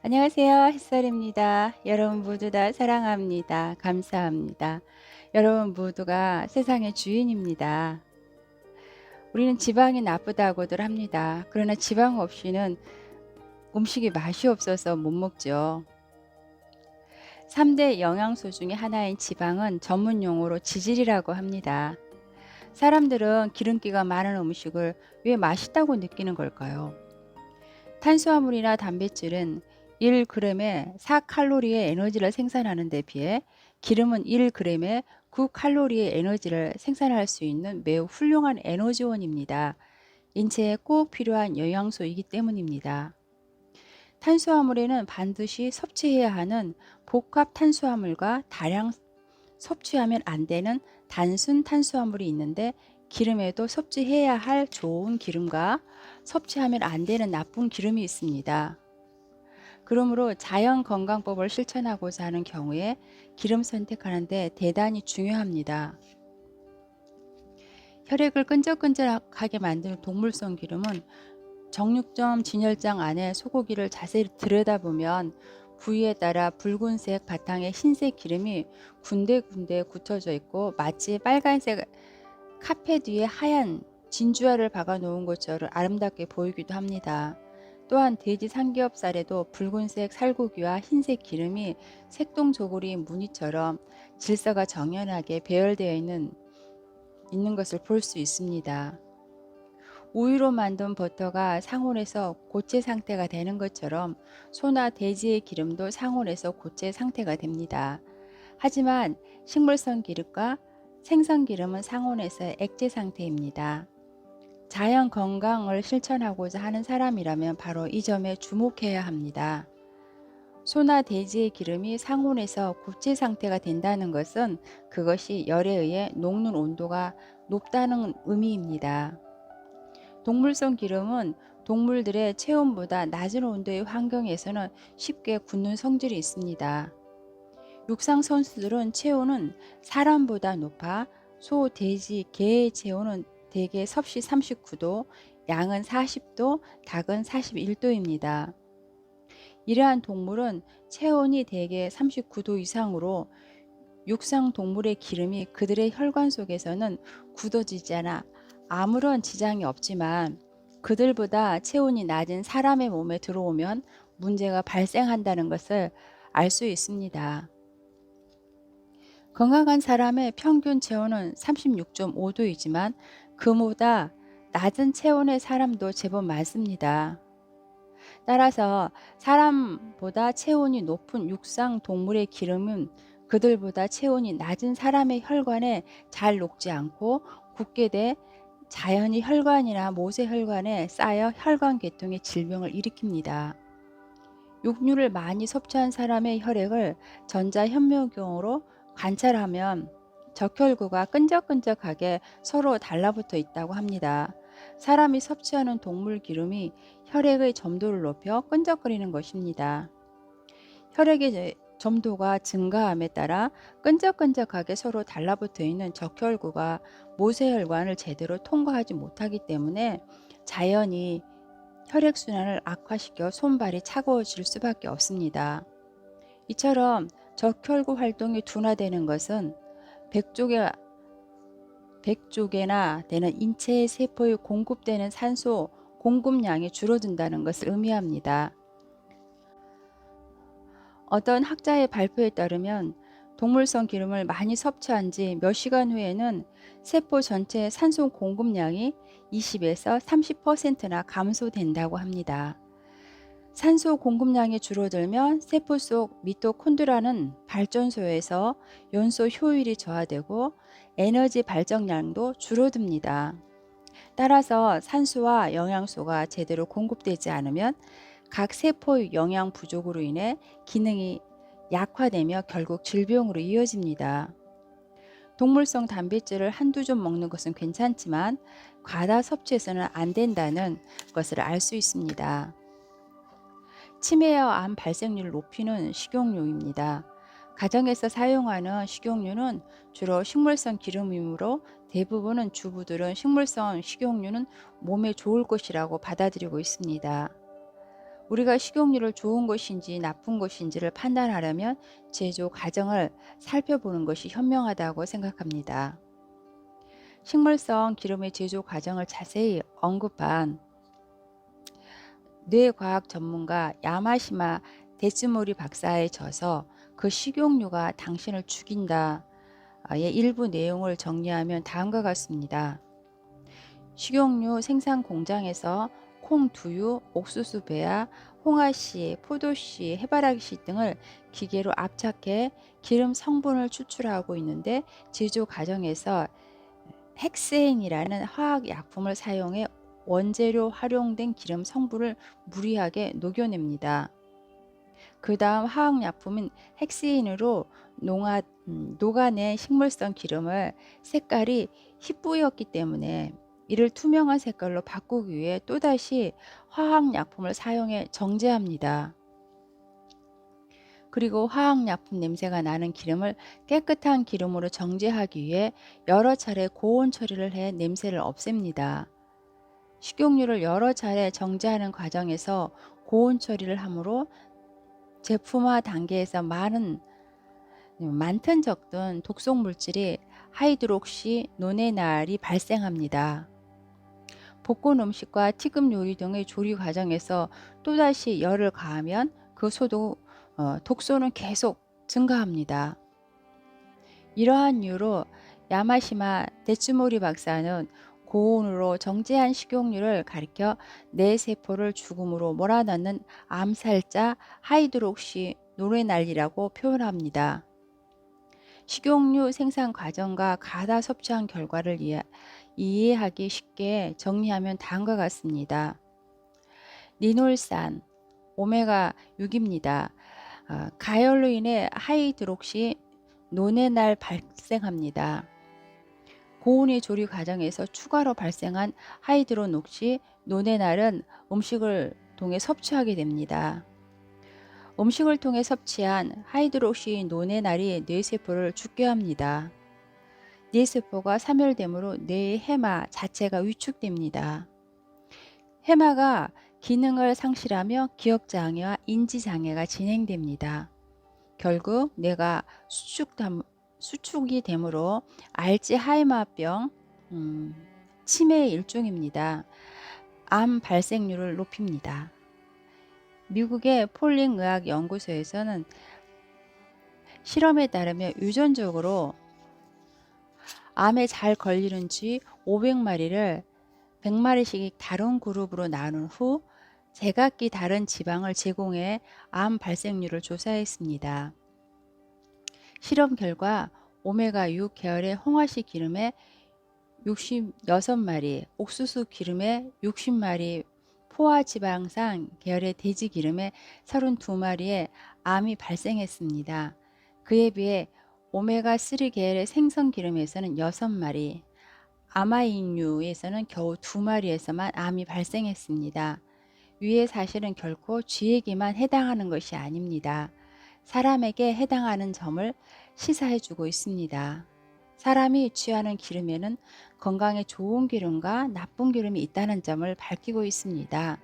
안녕하세요. 햇살입니다. 여러분 모두 다 사랑합니다. 감사합니다. 여러분 모두가 세상의 주인입니다. 우리는 지방이 나쁘다고들 합니다. 그러나 지방 없이는 음식이 맛이 없어서 못 먹죠. 3대 영양소 중에 하나인 지방은 전문 용어로 지질이라고 합니다. 사람들은 기름기가 많은 음식을 왜 맛있다고 느끼는 걸까요? 탄수화물이나 단백질은 1g에 4칼로리의 에너지를 생산하는 데 비해 기름은 1g에 9칼로리의 에너지를 생산할 수 있는 매우 훌륭한 에너지원입니다. 인체에 꼭 필요한 영양소이기 때문입니다. 탄수화물에는 반드시 섭취해야 하는 복합 탄수화물과 다량 섭취하면 안 되는 단순 탄수화물이 있는데, 기름에도 섭취해야 할 좋은 기름과 섭취하면 안 되는 나쁜 기름이 있습니다. 그러므로 자연 건강법을 실천하고자 하는 경우에 기름 선택하는데 대단히 중요합니다. 혈액을 끈적끈적하게 만드는 동물성 기름은 정육점 진열장 안에 소고기를 자세히 들여다보면 부위에 따라 붉은색 바탕에 흰색 기름이 군데군데 굳혀져 있고, 마치 빨간색 카페 뒤에 하얀 진주알을 박아 놓은 것처럼 아름답게 보이기도 합니다. 또한 돼지 삼겹살에도 붉은색 살코기와 흰색 기름이 색동저고리 무늬처럼 질서가 정연하게 배열되어 있는 것을 볼 수 있습니다. 우유로 만든 버터가 상온에서 고체 상태가 되는 것처럼 소나 돼지의 기름도 상온에서 고체 상태가 됩니다. 하지만 식물성 기름과 생선 기름은 상온에서 액체 상태입니다. 자연 건강을 실천하고자 하는 사람이라면 바로 이 점에 주목해야 합니다. 소나 돼지의 기름이 상온에서 고체 상태가 된다는 것은 그것이 열에 의해 녹는 온도가 높다는 의미입니다. 동물성 기름은 동물들의 체온보다 낮은 온도의 환경에서는 쉽게 굳는 성질이 있습니다. 육상 선수들은 체온은 사람보다 높아 소, 돼지, 개의 체온은 대개 섭씨 39도, 양은 40도, 닭은 41도입니다. 이러한 동물은 체온이 대개 39도 이상으로 육상 동물의 기름이 그들의 혈관 속에서는 굳어지지 않아 아무런 지장이 없지만, 그들보다 체온이 낮은 사람의 몸에 들어오면 문제가 발생한다는 것을 알 수 있습니다. 건강한 사람의 평균 체온은 36.5도이지만 그보다 낮은 체온의 사람도 제법 많습니다. 따라서 사람보다 체온이 높은 육상 동물의 기름은 그들보다 체온이 낮은 사람의 혈관에 잘 녹지 않고 굳게 돼 자연히 혈관이나 모세혈관에 쌓여 혈관계통의 질병을 일으킵니다. 육류를 많이 섭취한 사람의 혈액을 전자현미경으로 관찰하면 적혈구가 끈적끈적하게 서로 달라붙어 있다고 합니다. 사람이 섭취하는 동물 기름이 혈액의 점도를 높여 끈적거리는 것입니다. 혈액의 점도가 증가함에 따라 끈적끈적하게 서로 달라붙어 있는 적혈구가 모세혈관을 제대로 통과하지 못하기 때문에 자연히 혈액순환을 악화시켜 손발이 차가워질 수밖에 없습니다. 이처럼 적혈구 활동이 둔화되는 것은 백족에나 되는 인체의 세포에 공급되는 산소 공급량이 줄어든다는 것을 의미합니다. 어떤 학자의 발표에 따르면 동물성 기름을 많이 섭취한 지 몇 시간 후에는 세포 전체의 산소 공급량이 20에서 30%나 감소된다고 합니다. 산소 공급량이 줄어들면 세포 속 미토콘드리아는 발전소에서 연소 효율이 저하되고 에너지 발전량도 줄어듭니다. 따라서 산소와 영양소가 제대로 공급되지 않으면 각 세포의 영양 부족으로 인해 기능이 약화되며 결국 질병으로 이어집니다. 동물성 단백질을 한두 점 먹는 것은 괜찮지만 과다 섭취해서는 안 된다는 것을 알 수 있습니다. 치매와 암 발생률을 높이는 식용유입니다. 가정에서 사용하는 식용유는 주로 식물성 기름이므로 대부분은 주부들은 식물성 식용유는 몸에 좋을 것이라고 받아들이고 있습니다. 우리가 식용유를 좋은 것인지 나쁜 것인지를 판단하려면 제조 과정을 살펴보는 것이 현명하다고 생각합니다. 식물성 기름의 제조 과정을 자세히 언급한 뇌과학 전문가 야마시마 데츠모리 박사의 저서 그 식용유가 당신을 죽인다 의 일부 내용을 정리하면 다음과 같습니다. 식용유 생산 공장에서 콩, 두유, 옥수수 배아, 홍아씨, 포도씨, 해바라기씨 등을 기계로 압착해 기름 성분을 추출하고 있는데 제조 과정에서 헥세인이라는 화학 약품을 사용해 원재료 활용된 기름 성분을 무리하게 녹여냅니다. 그 다음 화학약품인 헥세인으로 녹아낸 식물성 기름을 색깔이 희뿌였기 때문에 이를 투명한 색깔로 바꾸기 위해 또다시 화학약품을 사용해 정제합니다. 그리고 화학약품 냄새가 나는 기름을 깨끗한 기름으로 정제하기 위해 여러 차례 고온 처리를 해 냄새를 없앱니다. 식용유를 여러 차례 정제하는 과정에서 고온 처리를 하므로 제품화 단계에서 많든 적든 독성 물질이 하이드록시 노네날이 발생합니다. 볶은 음식과 튀김 요리 등의 조리 과정에서 또다시 열을 가하면 그 독소는 계속 증가합니다. 이러한 이유로 야마시마 데츠모리 박사는 고온으로 정제한 식용유를 가리켜 뇌 세포를 죽음으로 몰아넣는 암살자 하이드록시 노레날이라고 표현합니다. 식용유 생산 과정과 가다 섭취한 결과를 이해하기 쉽게 정리하면 다음과 같습니다. 리놀산, 오메가 6입니다. 가열로 인해 하이드록시 노네날 발생합니다. 고온의 조리 과정에서 추가로 발생한 하이드로녹시 노네날은 음식을 통해 섭취하게 됩니다. 음식을 통해 섭취한 하이드록시 노네날이 뇌세포를 죽게 합니다. 뇌세포가 사멸되므로 뇌의 해마 자체가 위축됩니다. 해마가 기능을 상실하며 기억장애와 인지장애가 진행됩니다. 결국 뇌가 수축이 되므로 알츠하이머병, 치매의 일종입니다. 암 발생률을 높입니다. 미국의 폴링 의학 연구소에서는 실험에 따르면 유전적으로 암에 잘 걸리는 쥐 500마리를 100마리씩 다른 그룹으로 나눈 후 제각기 다른 지방을 제공해 암 발생률을 조사했습니다. 실험 결과 오메가6 계열의 홍화씨 기름에 66마리, 옥수수 기름에 60마리, 포화지방산 계열의 돼지 기름에 32마리의 암이 발생했습니다. 그에 비해 오메가3 계열의 생선 기름에서는 6마리, 아마인유에서는 겨우 2마리에서만 암이 발생했습니다. 위의 사실은 결코 쥐에게만 해당하는 것이 아닙니다. 사람에게 해당하는 점을 시사해주고 있습니다. 사람이 취하는 기름에는 건강에 좋은 기름과 나쁜 기름이 있다는 점을 밝히고 있습니다.